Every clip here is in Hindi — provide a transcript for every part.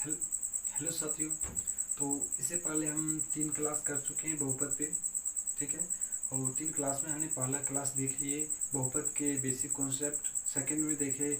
हेल- हेलो साथियों। तो इससे पहले हम 3 क्लास कर चुके हैं बहुपद पे, ठीक है। और 3 क्लास में हमने पहला क्लास देख लिए बहुपद के बेसिक कॉन्सेप्ट, सेकंड में देखे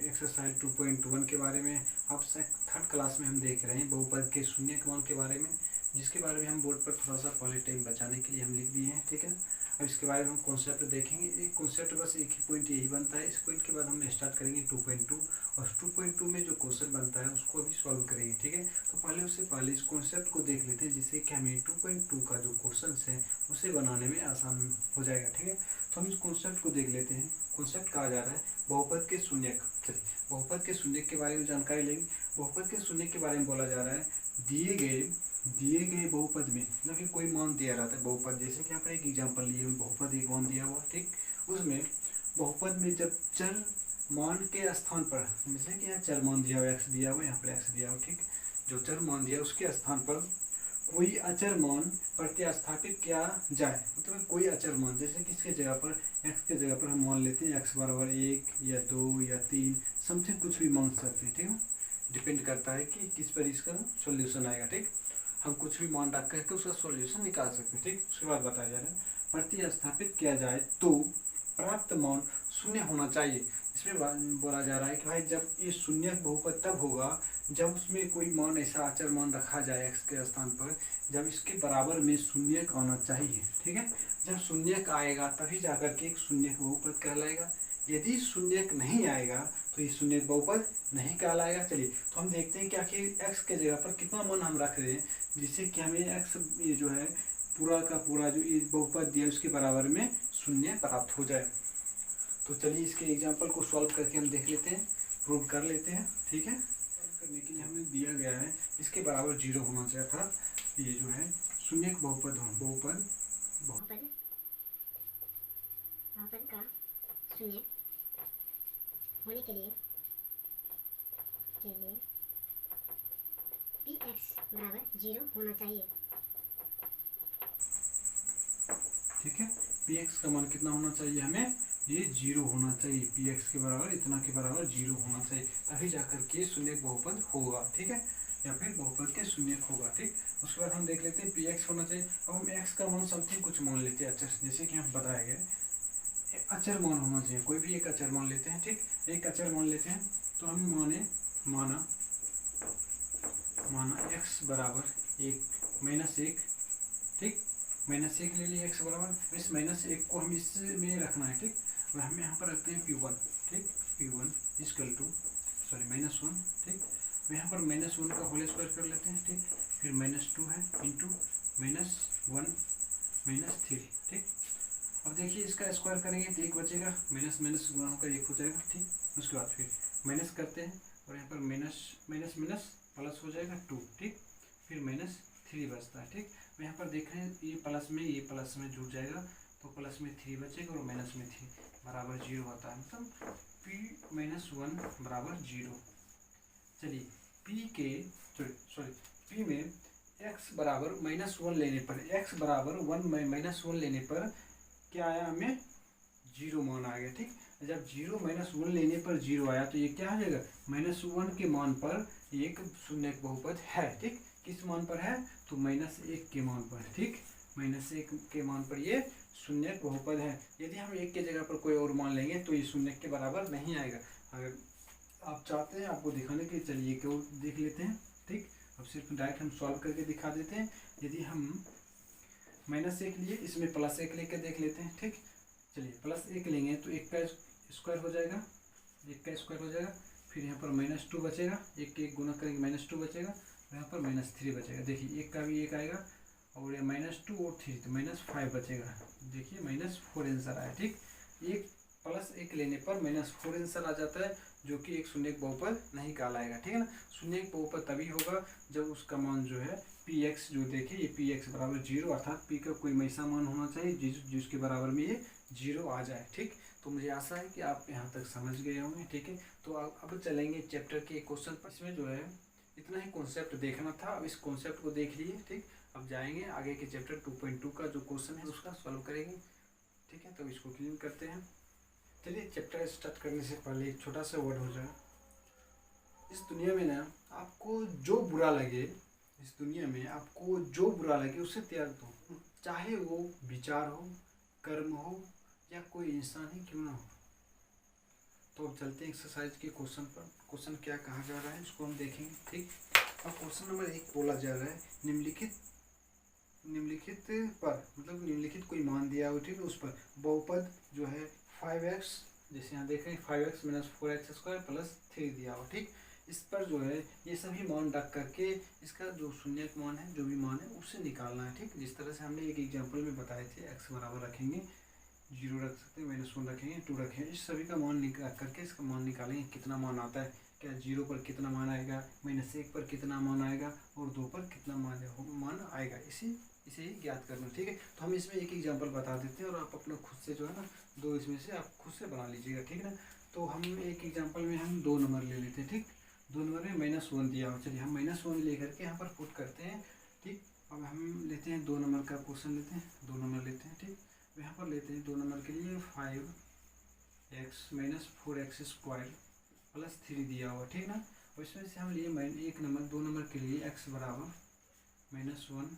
एक्सरसाइज 2.1 के बारे में। अब थर्ड क्लास में हम देख रहे हैं बहुपद के शून्य मान के बारे में, जिसके बारे में हम बोर्ड पर थोड़ा सा पहले टाइम बचाने के लिए हम लिख दिए हैं, ठीक है। अब इसके बारे में हम कॉन्सेप्ट देखेंगे। एक कॉन्सेप्ट बस एक ही पॉइंट यही बनता है। इस पॉइंट के बाद हम स्टार्ट करेंगे 2.2, और 2.2 में जो क्वेश्चन बनता है उसको अभी सॉल्व करेंगे, ठीक है। तो पहले उससे पहले इस कॉन्सेप्ट को देख लेते हैं, जिससे कि हमें 2.2 का जो क्वेश्चन है उसे बनाने में आसान हो जाएगा, ठीक है। तो हम इस कॉन्सेप्ट को देख लेते हैं। कॉन्सेप्ट कहा जा रहा है बहुपद के शून्यक। चलिए बहुपद के शून्यक के बारे में जानकारी लेंगे। बहुपद के शून्यक के बारे में बोला जा रहा है दिए गए बहुपद में, मतलब कि कोई मान दिया रहता है बहुपद, जैसे कि यहाँ पर एक एग्जांपल लिए बहुपद एक मान दिया हुआ, ठीक। उसमें बहुपद में जब चर मान के स्थान पर, जैसे कि यहाँ चर मान दिया हुआ एक्स दिया हुआ, यहाँ पर एक्स दिया हुआ, ठीक। जो चर मान दिया उसके स्थान पर कोई अचर मान प्रतिस्थापित किया जाए, मतलब कोई अचर मान, जैसे कि इसके जगह पर एक्स के जगह पर हम मान लेते हैं एक्स बराबर 1 या 2 या 3, समथिंग कुछ भी मान सकते हैं, ठीक है। डिपेंड करता है कि किस पर इसका सॉल्यूशन आएगा, ठीक। हम कुछ भी मान रख करके उसका सॉल्यूशन निकाल सकते हैं, ठीक। उसके बाद बताया जा रहा है प्रतिस्थापित किया जाए तो प्राप्त मान शून्य होना चाहिए। इसमें बोला जा रहा है कि भाई जब ये शून्य बहुपद तब होगा जब उसमें कोई मान, ऐसा अचर मान रखा जाए एक्स के स्थान पर, जब इसके बराबर में शून्य आना चाहिए, ठीक है। जब शून्य आएगा तभी जाकर के एक शून्य बहुपद कहलाएगा। यदि शून्य नहीं आएगा तो ये शून्य बहुपद नहीं कहलाएगा। चलिए तो हम देखते हैं कि आखिर एक्स के जगह पर कितना मान हम रख रहे हैं, जिससे कि हमें एक्स ये जो है पूरा का पूरा जो ये बहुपद दिया उसके बराबर में शून्य प्राप्त हो जाए। तो चलिए इसके एग्जाम्पल को सॉल्व करके हम देख लेते हैं, प्रूव कर लेते हैं, ठीक है। सॉल्व करने के लिए हमें दिया गया है इसके बराबर 0 होना चाहिए था। ये जो है शून्य बहुपद का शून्य होने के लिए पी एक्स बराबर 0 होना चाहिए, ठीक है। पी एक्स का मान कितना होना चाहिए हमें, ये 0 होना चाहिए। पी एक्स के बराबर इतना के बराबर 0 होना चाहिए, तभी जाकर के शून्य बहुपद होगा, ठीक है, या फिर बहुपद के शून्य होगा, ठीक। उसके बाद हम देख लेते हैं पी एक्स होना चाहिए। अब हम एक्स का मान समथिंग कुछ मान लेते हैं अचर, जैसे कि हम बताया गया अचर मान होना चाहिए, कोई भी एक अचर मान लेते हैं, ठीक। एक अचर मान लेते हैं तो हम माना एक्स बराबर 1 -1, ठीक। -1 ले लिए एक्स बराबर, इस -1 को हम इसमें रखना है, ठीक। और हम यहाँ पर रखते हैं P1, ठीक। P1 इक्वल टू -1, ठीक। यहाँ पर -1 का होल स्क्वायर कर लेते हैं, ठीक। फिर -2 है इंटू -1 -3, ठीक। अब देखिए इसका स्क्वायर करेंगे तो 1 बचेगा, माइनस माइनस गुणा होकर 1 हो जाएगा, ठीक। उसके बाद फिर माइनस करते हैं और यहाँ पर माइनस माइनस माइनस प्लस हो जाएगा 2, ठीक। फिर -3 बचता है, ठीक। यहाँ पर देख रहे हैं ये प्लस में जुड़ जाएगा, तो प्लस में 3 बचेगा और माइनस में 3 बराबर 0 होता है, मतलब P-1 बराबर 0। चलिए P में x बराबर -1 लेने पर, x बराबर 1 में -1 लेने पर क्या आया, हमें 0 मान आ गया, ठीक। जब 0 -1 लेने पर 0 आया तो ये क्या हो जाएगा, -1 के मान पर एक शून्य बहुपद है, ठीक। किस मान पर है, तो -1 के मान पर, ठीक। -1 के मान पर ये शून्य बहुपद है। यदि हम 1 के जगह पर कोई और मान लेंगे तो ये शून्य के बराबर नहीं आएगा। अगर आप चाहते हैं आपको दिखाने के, चलिए क्यों देख लेते हैं, ठीक। अब सिर्फ डायरेक्ट हम सॉल्व करके दिखा देते हैं। यदि हम -1 लिए, इसमें +1 लेकर देख लेते हैं, ठीक। चलिए +1 लेंगे तो 1 का स्क्वायर हो जाएगा, 1 का स्क्वायर हो जाएगा। फिर यहाँ पर -2 बचेगा, 1 के 1 गुना करेंगे -2 बचेगा, यहाँ पर -3 बचेगा। देखिए 1 का भी 1 आएगा और ये -2 और 3 तो -5 बचेगा। देखिए -4 आंसर आया, ठीक। 1 +1 लेने पर -4 आंसर आ जाता है, जो कि एक शून्य बहुपद नहीं कहलाएगा, ठीक है ना। शून्य बहुपद तभी होगा जब उसका मान जो है Px, जो देखिए ये Px बराबर 0, अर्थात P का कोई ऐसा मान होना चाहिए जिसके बराबर में ये 0 आ जाए, ठीक। तो मुझे आशा है कि आप यहाँ तक समझ गए होंगे, ठीक है। तो अब चलेंगे चैप्टर के क्वेश्चन पर। इसमें जो है इतना ही कॉन्सेप्ट देखना था, अब इस कॉन्सेप्ट को देख लिए, ठीक। अब जाएंगे आगे के चैप्टर 2.2 का जो क्वेश्चन है उसका सॉल्व करेंगे, ठीक है। तो इसको क्लीन करते हैं। चलिए चैप्टर स्टार्ट करने से पहले एक छोटा सा वर्ड हो जाए। इस दुनिया में ना आपको जो बुरा लगे इस दुनिया में, आपको जो बुरा लगे उससे त्याग दो, चाहे वो विचार हो, कर्म हो, या कोई इंसान ही क्यों ना हो। तो अब चलते हैं एक्सरसाइज के क्वेश्चन पर। क्वेश्चन क्या कहा जा रहा है इसको हम देखेंगे, ठीक। अब क्वेश्चन नंबर 1 बोला जा रहा है, निम्नलिखित पर, मतलब निम्नलिखित कोई मान दिया हो, ठीक, उस पर बहुपद जो है 5x, जैसे यहाँ देख रहे हैं 5x - 4x² + 3 दिया हो, ठीक। इस पर जो है ये सभी मान रख करके इसका जो शून्य मान है, जो भी मान है उससे निकालना है, ठीक। जिस तरह से हमने एक एग्जाम्पल में बताए थे, x बराबर रखेंगे 0 रख सकते हैं, -1 रखेंगे, 2 रखेंगे, इस सभी का मान निकाल करके इसका मान निकालेंगे कितना मान आता है, क्या 0 पर कितना मान आएगा, -1 पर कितना मान आएगा, और 2 पर कितना मान आएगा, इसे ही ज्ञात करना, ठीक है। तो हम इसमें एक एग्जांपल बता देते हैं और आप अपना खुद से जो है ना 2 इसमें से आप खुद से बना लीजिएगा, ठीक है ना। तो हम एक एग्जांपल में हम 2 नंबर ले लेते हैं, ठीक। 2 नंबर में -1 दिया हो, चलिए हम -1 लेकर के यहाँ पर पुट करते हैं, ठीक। अब हम लेते हैं 2 नंबर का क्वेश्चन लेते हैं, 2 नंबर लेते हैं, ठीक। यहाँ पर लेते हैं 2 नंबर के लिए 5x - 4x² + 3 दिया हुआ, ठीक ना। और इसमें से हम लिए 1 नंबर, 2 नंबर के लिए x बराबर -1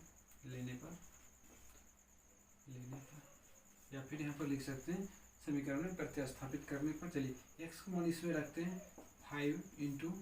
लेने पर, या फिर यहाँ पर लिख सकते हैं समीकरण में प्रतिस्थापित करने पर। चलिए x का मान इसमें रखते हैं 5 ×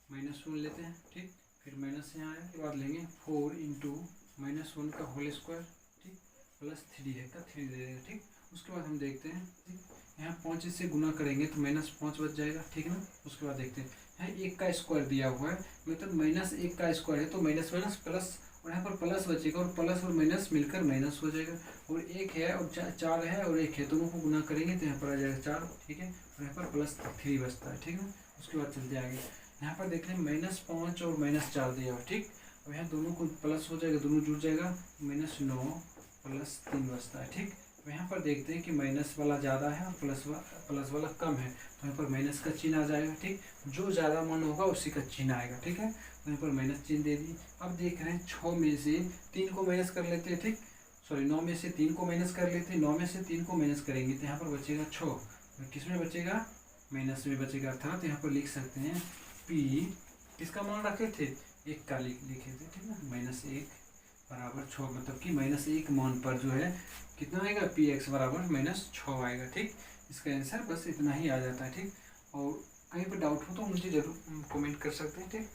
-1 लेते हैं, ठीक। फिर माइनस यहाँ आया के बाद लेंगे 4 × -1 का होल स्क्वायर, ठीक, +3 है का 3 दे देंगे, ठीक। उसके बाद हम देखते हैं, ठीक, यहाँ 5 से गुना करेंगे तो -5 बच जाएगा, ठीक ना। उसके बाद देखते हैं यहाँ 1 का स्क्वायर दिया हुआ है, मतलब -1 का स्क्वायर है तो माइनस प्लस, और यहाँ पर प्लस बचेगा और प्लस और माइनस मिलकर माइनस हो जाएगा, और 1 है और 4 है और 1 है, दोनों को गुना करेंगे तो यहाँ पर आ जाएगा 4, ठीक है, और यहाँ पर +3 बचता है, ठीक है। उसके बाद चलते आगे, यहाँ पर देख रहे हैं -5 और -4 दिया हुआ, ठीक। और यहाँ दोनों को प्लस हो जाएगा, दोनों जुड़ जाएगा, -9 + 3 बचता है, ठीक। यहाँ पर देखते हैं कि माइनस वाला ज़्यादा है और प्लस वाला कम है, तो यहाँ पर माइनस का चिन्ह आ जाएगा, ठीक। जो ज़्यादा मान होगा उसी का चिन्ह आएगा, ठीक है। तो यहाँ पर माइनस चिन्ह दे दी। अब देख रहे हैं 6 में से 3 को माइनस कर लेते हैं, ठीक, सॉरी 9 में से 3 को माइनस कर लेते हैं, 9 में से 3 को माइनस करेंगे तो यहाँ पर बचेगा 6, किस में बचेगा, माइनस में बचेगा, अर्थात यहाँ पर लिख सकते हैं p, किसका मान रखे थे, 1 का लिखे थे, ठीक है, -1 बराबर 6, मतलब कि -1 मान पर जो है कितना आएगा, px बराबर -6 आएगा, ठीक। इसका आंसर बस इतना ही आ जाता है, ठीक। और कहीं पर डाउट हो तो मुझे जरूर कमेंट कर सकते हैं, ठीक।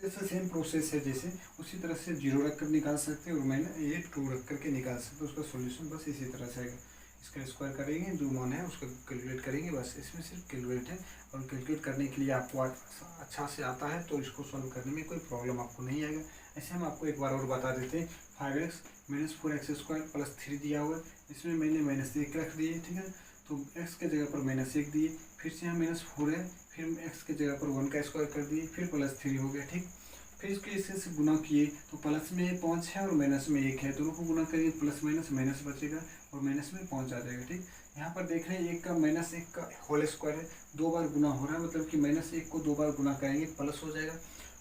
जैसे सेम प्रोसेस है, जैसे उसी तरह से 0 रख कर निकाल सकते हैं और -2 रख करके निकाल सकते हैं, उसका सोल्यूशन बस इसी तरह से आएगा। इसका स्क्वायर करेंगे, जो मान है उसका कैलकुलेट करेंगे, बस इसमें सिर्फ कैलकुलेट है, और कैलकुलेट करने के लिए आपको अच्छा से आता है तो इसको सॉल्व करने में कोई प्रॉब्लम आपको नहीं आएगा। ऐसे हम आपको एक बार और बता देते हैं, 5x - 4x² + 3 दिया हुआ है, इसमें मैंने -1 रख दिए, ठीक है। तो x के जगह पर -1 दिए, फिर से यहाँ -4 है, फिर x के जगह पर 1 का स्क्वायर कर दिए, फिर +3 हो गया, ठीक। फिर इसको इससे गुना किए तो प्लस में 5 है और माइनस में 1 है, दोनों को गुना करिए, प्लस माइनस बचेगा और माइनस में 5 आ जाएगा, ठीक। यहाँ पर देख रहे हैं 1 का -1 का होल स्क्वायर है, 2 बार गुना हो रहा है, मतलब कि -1 को 2 बार गुना करेंगे प्लस हो जाएगा,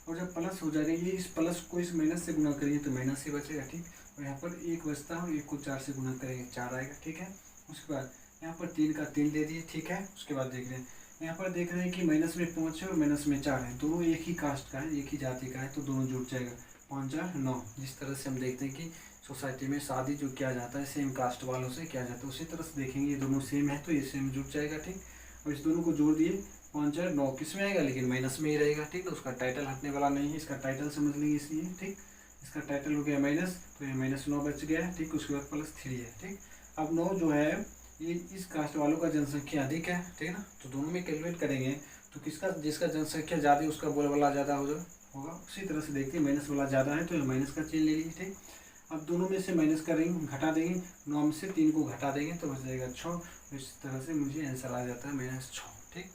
और जब प्लस हो जाएगा ये इस प्लस को इस माइनस से गुना करेंगे तो माइनस ही बचेगा, ठीक। और यहाँ पर 1 बचता है और 1 को 4 से गुना करेंगे 4 आएगा, ठीक है। उसके बाद यहाँ पर 3 का 3 दे दिए, ठीक है। उसके बाद देख रहे हैं यहाँ पर देख रहे हैं कि माइनस में 5 है और माइनस में 4 है, दोनों एक ही कास्ट का है, एक ही जाति का है, तो दोनों जुड़ जाएगा, 5 4 9। जिस तरह से हम देखते हैं कि सोसाइटी में शादी जो किया जाता है सेम कास्ट वालों से किया जाता है, उसी तरह से देखेंगे ये दोनों सेम है तो ये सेम जुड़ जाएगा, ठीक। और इस दोनों को जोड़ दिए, 5 4 9 किस में आएगा, लेकिन माइनस में ही रहेगा, ठीक। तो उसका टाइटल हटने वाला नहीं है, इसका टाइटल समझ लेंगे इसलिए, ठीक। इसका टाइटल हो गया माइनस, तो ये -9 बच गया है, ठीक। उसके बाद +3 है, ठीक। अब 9 जो है ये इस कास्ट वालों का जनसंख्या अधिक है, ठीक है ना, तो दोनों में कैलकुलेट करेंगे तो किसका, जिसका जनसंख्या ज़्यादा है उसका बोल वाला ज़्यादा होगा। उसी तरह से देखते हैं माइनस वाला ज़्यादा है तो ये माइनस का चिन्ह ले लीजिए, ठीक। अब दोनों में से माइनस करेंगे, घटा देंगे, 9 में से 3 को घटा देंगे तो बच जाएगा 6, इस तरह से मुझे आंसर आ जाता है -6, ठीक।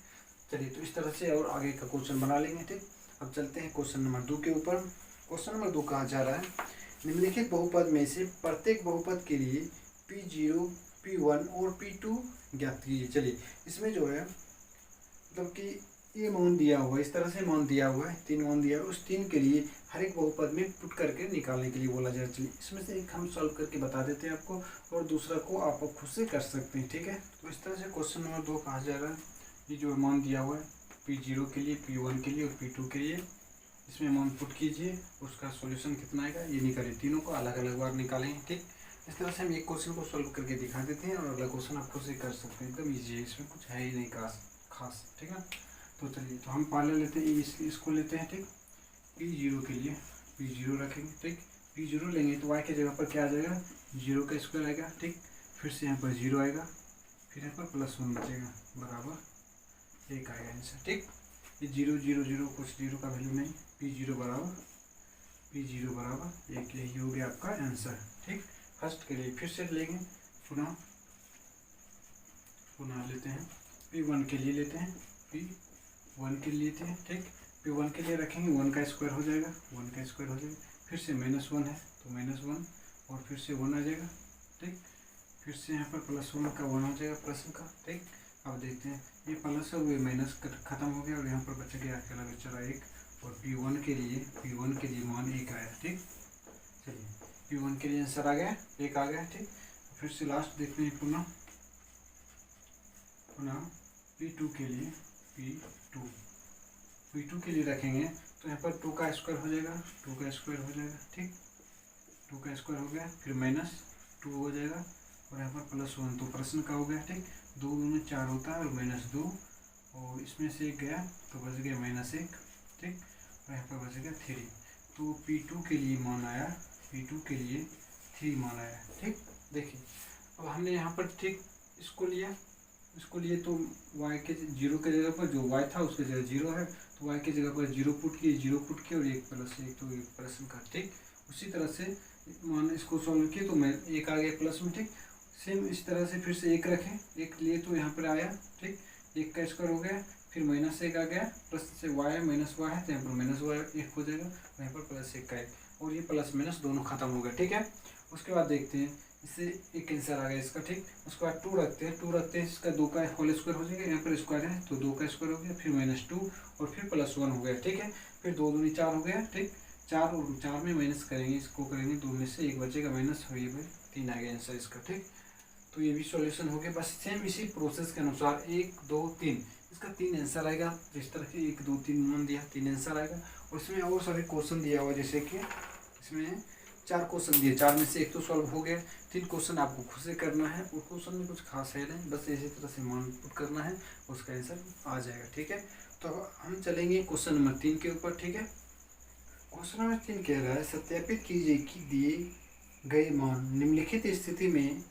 चलिए तो इस तरह से और आगे का क्वेश्चन बना लेंगे, ठीक। अब चलते हैं क्वेश्चन नंबर 2 के ऊपर। क्वेश्चन नंबर 2 कहा जा रहा है, निम्नलिखित बहुपद में से प्रत्येक बहुपद के लिए P0 P1 और P2 ज्ञात कीजिए। चलिए इसमें जो है मतलब कि ये मान दिया हुआ है, इस तरह से मान दिया हुआ है, 3 मान दिया है, उस 3 के लिए हर एक बहुपद में पुट करके निकालने के लिए बोला जाए। चलिए इसमें से एक हम सॉल्व करके बता देते हैं आपको, और दूसरा को आप खुद से कर सकते हैं, ठीक है। तो इस तरह से क्वेश्चन नंबर 2 कहा जा रहा है, ये जो मान दिया हुआ है P0 के लिए, P1 के लिए और P2 के लिए, इसमें मान पुट कीजिए, उसका सॉल्यूशन कितना आएगा ये निकालिए, तीनों को अलग अलग बार निकालेंगे। ठीक, इस तरह से हम एक क्वेश्चन को सॉल्व करके दिखा देते हैं और अगला क्वेश्चन आप खुद से कर सकते हैं, एकदम ईजी है, इसमें कुछ है ही नहीं खास। ठीक है, तो चलिए, तो हम पहले लेते हैं इसको लेते हैं। ठीक, P0 के लिए P0 रखेंगे। ठीक, P0 लेंगे तो y के जगह पर क्या आ जाएगा, 0 का स्क्वायर आएगा। ठीक, फिर से यहाँ पर 0 आएगा, फिर यहाँ पर +1 बचेगा, बराबर 1 आएगा आंसर। ठीक, ये 0 0 0 कुछ 0 का वैल्यू नहीं, P0 बराबर 1, यही हो गया आपका आंसर। ठीक, फर्स्ट के लिए फिर से लेंगे, पुनः लेते हैं, P1 के लिए लेते हैं, P1 के लिए लेते हैं। ठीक, P1 के लिए रखेंगे, 1 का स्क्वायर हो जाएगा, 1 का स्क्वायर हो जाएगा, फिर से -1 है तो -1 और फिर से 1 आ जाएगा। ठीक, फिर से यहाँ पर +1 का 1 हो जाएगा, प्रश्न का। ठीक, अब देखते हैं, ये प्लस है वो माइनस खत्म हो गया और यहाँ पर बच गया अकेला बेचारा 1, और P1 के लिए मान 1 आया। ठीक, चलिए, P1 के लिए आंसर आ गया, 1 आ गया। ठीक, फिर से लास्ट देखते हैं, पुनः P2 के लिए P2 के लिए रखेंगे तो यहाँ पर 2 का स्क्वायर हो जाएगा, 2 का स्क्वायर हो जाएगा। ठीक, 2 का स्क्वायर हो गया, फिर -2 हो जाएगा और यहाँ पर +1, तो प्रश्न का हो गया। ठीक, 2 में 4 होता है और -2, और इसमें से 1 गया तो बच गया -1। ठीक, और यहाँ पर बच गया 3, तो P2 के लिए मान आया, P2 के लिए 3 मान आया। ठीक, देखिए, अब हमने यहाँ पर ठीक इसको लिए तो y के 0 के जगह पर जो y था उसके जगह 0 है, तो y के जगह पर 0 पुट किए और 1 + 1, तो 1 प्रश्न का। ठीक, उसी तरह से मान इसको सॉल्व किए तो मैं 1 आ गया प्लस में। ठीक, सेम इस तरह से फिर से 1 रखें, 1 लिए तो यहाँ पर आया। ठीक, 1 का स्क्वायर हो गया, फिर -1 आ गया, प्लस से y है -y है तो यहाँ पर -1 हो जाएगा, यहाँ पर +1 का 1, और ये प्लस माइनस दोनों खत्म हो गए। ठीक है, उसके बाद देखते हैं, इससे एक आंसर आ गया इसका। ठीक, उसके बाद 2 रखते हैं, इसका 2 का होल स्क्वायर हो जाएगा, यहाँ पर स्क्वायर है तो 2 का स्क्वायर हो गया, फिर -2 और फिर +1 हो गया। ठीक है, फिर 2 दूनी 4 हो गया। ठीक, 4 और 4 में माइनस करेंगे, इसको करेंगे 2 में से 1 बचेगा माइनस, हो गया 3 आ गया आंसर इसका। ठीक, तो ये भी सॉल्यूशन हो गया। बस सेम इसी प्रोसेस के अनुसार 1 2 3 इसका 3 आंसर आएगा। जिस तरह के 1 2 3 मान दिया, 3 आंसर आएगा। और इसमें और सभी क्वेश्चन दिया हुआ, जैसे कि इसमें 4 क्वेश्चन दिए, 4 में से 1 तो सॉल्व हो गया, 3 क्वेश्चन आपको खुद से करना है, और क्वेश्चन में कुछ खास है नहीं, बस इसी तरह से मान पुट करना है, उसका आंसर आ जाएगा। ठीक है, तो हम चलेंगे क्वेश्चन नंबर 3 के ऊपर। ठीक है, क्वेश्चन नंबर 3 कह रहा है, सत्यापित कीजिए कि दिए गए मान निम्नलिखित स्थिति में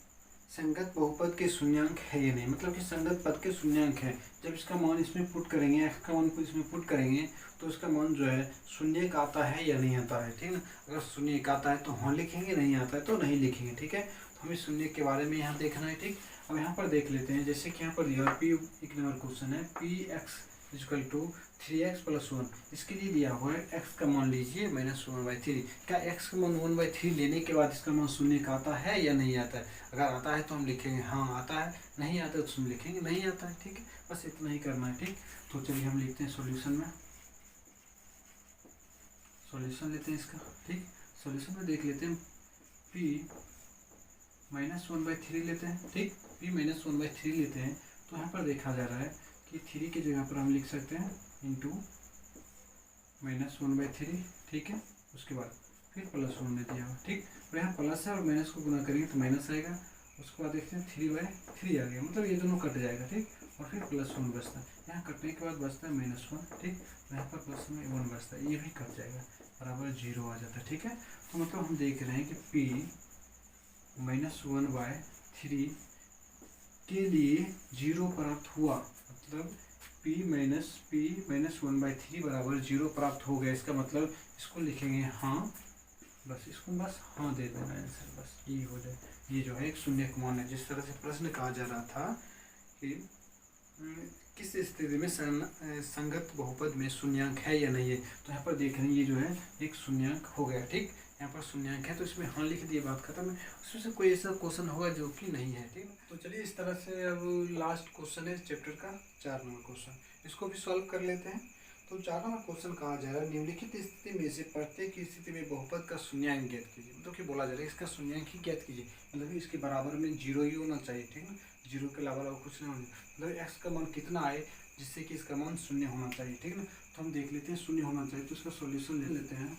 संगत बहुपद के शून्यांक है या नहीं, मतलब कि संगत पद के शून्यांक है। जब इसका मान इसमें पुट करेंगे, x का मान को इसमें पुट करेंगे तो इसका मान जो है शून्य का आता है या नहीं आता है। ठीक है, अगर शून्य का आता है तो हाँ लिखेंगे, नहीं आता है तो नहीं लिखेंगे। ठीक है, तो हमें शून्य के बारे में यहाँ देखना है। ठीक, अब यहाँ पर देख लेते हैं, जैसे कि यहाँ पर दिया P एक नंबर क्वेश्चन है, Px = 3x + 1, इसके लिए दिया हुआ है x का मान लीजिए -1/3। क्या x का मान 1/3 लेने के बाद इसका मान शून्य का आता है या नहीं आता है? अगर आता है तो हम लिखेंगे हाँ आता है, नहीं आता है तो हम लिखेंगे नहीं आता है। ठीक है, बस इतना ही करना है। ठीक, तो चलिए हम लिखते हैं सॉल्यूशन में, सॉल्यूशन लेते हैं इसका। ठीक, सॉल्यूशन में देख लेते हैं, P -1/3 लेते हैं। ठीक, P -1/3 लेते हैं तो यहाँ पर देखा जा रहा है कि 3 की जगह पर हम लिख सकते हैं इंटू -1/3। ठीक है, उसके बाद फिर +1 में दिया हुआ। ठीक, और यहाँ प्लस है और माइनस को गुना करेंगे तो माइनस आएगा। उसके बाद देखते हैं 3/3 आ गया, मतलब ये दोनों कट जाएगा। ठीक, और फिर +1 बचता है, यहाँ कटने के बाद बचता है -1। ठीक, यहाँ पर +1 बचता है, ये भी कट जाएगा, बराबर 0 आ जाता है। ठीक है, तो मतलब हम देख रहे हैं कि P -1/3 के लिए 0 प्राप्त हुआ, मतलब P -1/3 बराबर 0 प्राप्त हो गया। इसका मतलब इसको लिखेंगे हाँ, बस इसको बस हाँ दे देना आंसर, बस ये हो जाए। ये जो है एक शून्य मान है। जिस तरह से प्रश्न कहा जा रहा था कि किस स्थिति में संगत बहुपद में शून्यांक है या नहीं है, तो यहाँ पर देख रहे हैं ये जो है एक शून्यांक हो गया। ठीक, यहाँ पर शून्यांक है तो इसमें हाँ लिख दिए, बात खत्म है। उसमें से कोई ऐसा क्वेश्चन होगा जो कि नहीं है। ठीक, तो चलिए इस तरह से अब लास्ट क्वेश्चन है चैप्टर का 4 नंबर क्वेश्चन, इसको भी सॉल्व कर लेते हैं। तो 4 नंबर क्वेश्चन कहा जा रहा है, निम्नलिखित स्थिति में से प्रत्येक स्थिति में बहुपद का शून्यांक ज्ञात कीजिए। मतलब कि बोला जा रहा है इसका शून्यांक ही ज्ञात कीजिए, मतलब इसके बराबर में 0 ही होना चाहिए। ठीक है, 0 के अलावा कुछ नहीं होना, मतलब x का मान कितना आए जिससे कि इसका मान 0 होना चाहिए, ठीक है ना। तो हम देख लेते हैं 0 होना चाहिए, तो इसका सॉल्यूशन ले लेते हैं,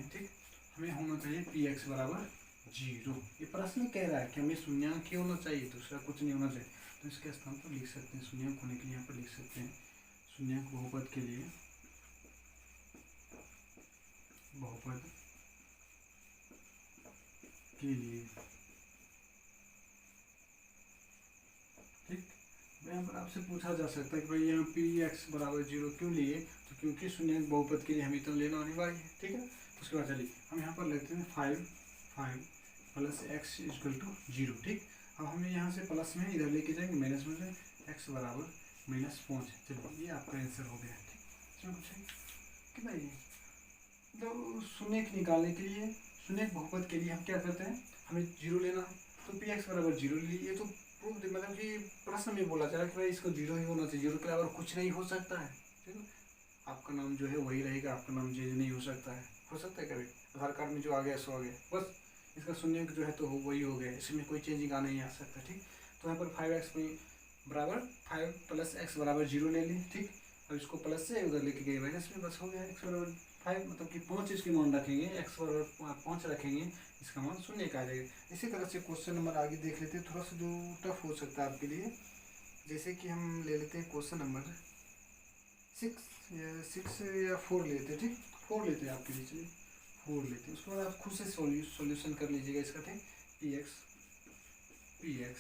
ठीक। हमें होना चाहिए px बराबर 0। ये प्रश्न कह रहा है कि हमें शून्यांक ही होना चाहिए, दूसरा कुछ नहीं होना चाहिए। तो इसके स्थान पर लिख सकते हैं, शून्यांक होने के लिए यहाँ पर लिख सकते हैं, शून्यांक बहुपद के लिए, ठीक। यहाँ पर आपसे पूछा जा सकता है कि भाई यहाँ px बराबर 0 क्यों लिए, तो क्योंकि शून्यांक बहुपद के लिए हमें तो लेना अनिवार्य है, ठीक है। उसके बाद चलिए हम यहाँ पर लेते हैं 5 प्लस x इक्वल टू 0, ठीक। अब हमें यहाँ से प्लस में इधर लेके जाएंगे, माइनस में से x बराबर -5। चलिए ये आपका आंसर हो गया, ठीक। इसमें कुछ है कितना, ये तो शून्यक निकालने के लिए, शून्यक बहुपद के लिए हम क्या करते हैं, हमें 0 लेना है, तो px बराबर 0 लिए। ये तो मतलब कि प्रश्न में बोला जा रहा है कि भाई इसको 0 ही होना चाहिए, 0 के अलावा कुछ नहीं हो सकता है, ठीक है। आपका नाम जो है वही रहेगा, आपका नाम चेंज नहीं हो सकता है कभी, आधार कार्ड में जो आ गया सो आ गया, बस इसका शून्यक जो है तो वही हो गया, इसमें कोई चेंजिंग आ नहीं आ सकता, ठीक। तो यहाँ पर 5x बराबर 5 प्लस x बराबर 0 ले लें, ठीक। अब इसको प्लस से उधर लेके गए माइनस में, बस हो गया x बराबर 5, मतलब कि 5 इसके मान रखेंगे, x बराबर 5 रखेंगे, इसका मान 0 का आ जाएगा। इसी तरह से क्वेश्चन नंबर आगे देख लेते हैं, थोड़ा सा जो टफ हो सकता है आपके लिए। जैसे कि हम ले लेते हैं क्वेश्चन नंबर 6 या 4 लेते हैं, ठीक। 4 लेते हैं आपके लिए, चलिए 4 लेते हैं। उसके बाद आप खुद से सॉल्यूशन कर लीजिएगा इसका, ठीक। px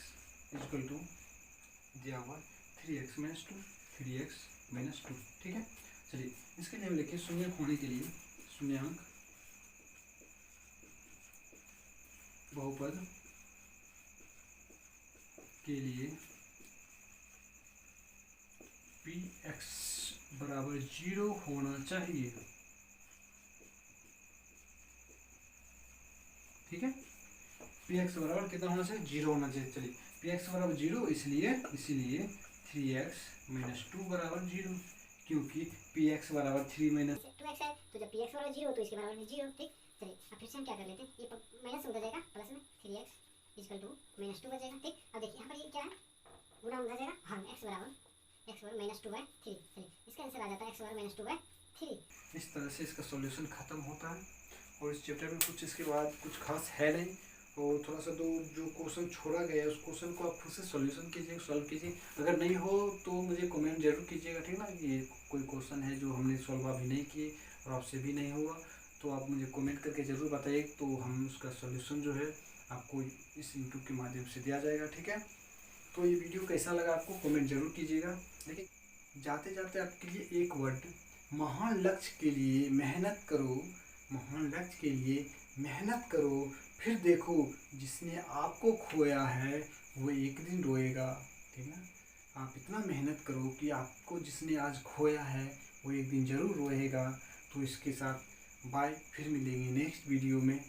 इक्वल टू दिया हुआ 3x - 2, ठीक है। चलिए इसके लिए हम लिखें शून्यक होने के लिए, शून्यांक बहुपद के लिए px बराबर 0 होना चाहिए, ठीक है। px बराबर कितना होना चाहिए, 0 होना चाहिए। चलिए px बराबर 0 इसलिए 3x - 2 बराबर 0, क्योंकि px बराबर 3 - 2x है, तो जब px बराबर 0 तो इसके बराबर 0, ठीक। चलिए अब फिर से हम क्या कर लेते हैं, ये माइनस में उधर जाएगा, प्लस में 3x इक्वल टू -2 बचेगा, ठीक। अब देखिए यहाँ पर ये क्या है, गुना उधर जाएगा, हाँ x बराबर -2/3। चलिए इसका आंसर आ जाता है x बराबर -2/3। इस तरह से इसका सॉल्यूशन खत्म होता है। और इस चैप्टर में कुछ इसके बाद कुछ खास है नहीं, और थोड़ा सा तो जो क्वेश्चन छोड़ा गया है उस क्वेश्चन को आप खुद से सॉल्यूशन कीजिए, सॉल्व कीजिए। अगर नहीं हो तो मुझे कमेंट जरूर कीजिएगा, ठीक ना। ये कोई क्वेश्चन है जो हमने सॉल्व अभी नहीं किए और आपसे भी नहीं हुआ, तो आप मुझे कमेंट करके ज़रूर बताइए, तो हम उसका सॉल्यूशन जो है आपको इस यूट्यूब के माध्यम से दिया जाएगा, ठीक है। तो ये वीडियो कैसा लगा आपको कमेंट जरूर कीजिएगा। लेकिन जाते जाते आपके लिए एक वर्ड, महान लक्ष्य के लिए मेहनत करो, महान लक्ष्य के लिए मेहनत करो, फिर देखो जिसने आपको खोया है वो एक दिन रोएगा, ठीक है। आप इतना मेहनत करो कि आपको जिसने आज खोया है वो एक दिन ज़रूर रोएगा। तो इसके साथ बाय, फिर मिलेंगे नेक्स्ट वीडियो में।